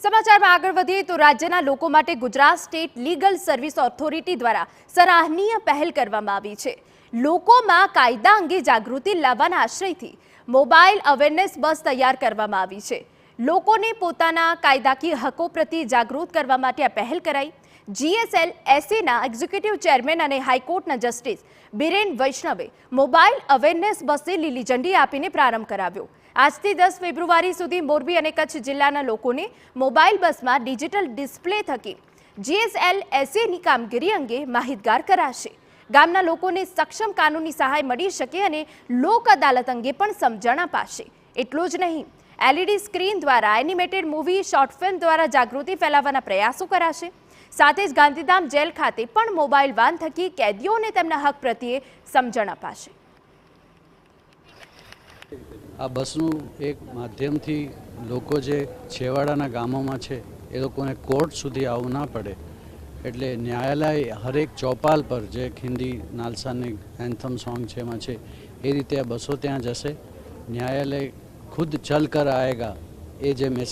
સમાચારમાં આગળ વધીએ તો રાજ્યના લોકો માટે Gujarat state legal service authority દ્વારા સરાહનીય પહેલ કરવામાં આવી છે। લોકોમાં કાયદા અંગે જાગૃતિ લાવવાના આશયથી મોબાઈલ અવેરનેસ બસ તૈયાર કરવામાં આવી છે। લોકોને પોતાના કાયદાકીય હકો પ્રત્યે જાગૃત કરવા માટે આ પહેલ કરાઈ। GSLSAના એક્ઝિક્યુટિવ ચેરમેન અને હાઈકોર્ટના જસ્ટિસ બિરેન વૈષ્ણવે મોબાઈલ અવેરનેસ બસને લીલી ઝંડી આપીને પ્રારંભ કરાવ્યો। આજથી 10 ફેબ્રુઆરી સુધી મોરબી અને કચ્છ જિલ્લાના લોકોને મોબાઈલ બસમાં ડિજિટલ ડિસ્પ્લે થકી GSLSAની કામગીરી અંગે માહિતગાર કરાશે। ગામના લોકોને સક્ષમ કાનૂની સહાય મળી શકે અને લોક અદાલત અંગે પણ સમજણ અપાશે। એટલું જ નહીં, LED સ્ક્રીન દ્વારા એનિમેટેડ મૂવી, શોર્ટ ફિલ્મ દ્વારા જાગૃતિ ફેલાવવાના પ્રયાસો કરાશે। સાથે જ ગાંધીધામ જેલ ખાતે પણ મોબાઈલ વાન થકી કેદીઓને તેમના હક પ્રત્યે સમજણ અપાશે। આ બસનું એક માધ્યમથી લોકો જે છેવાડાના ગામોમાં છે એ લોકોને કોર્ટ સુધી આવવું ના પડે, એટલે ન્યાયાલય હરેક ચોપાલ પર જે હિન્દી નાલસાની એન્થમ સોંગ છે એમાં છે એ રીતે આ બસો ત્યાં જશે। ન્યાયાલય ખુદ ચલ કર આયેગા એ જે મેસેજ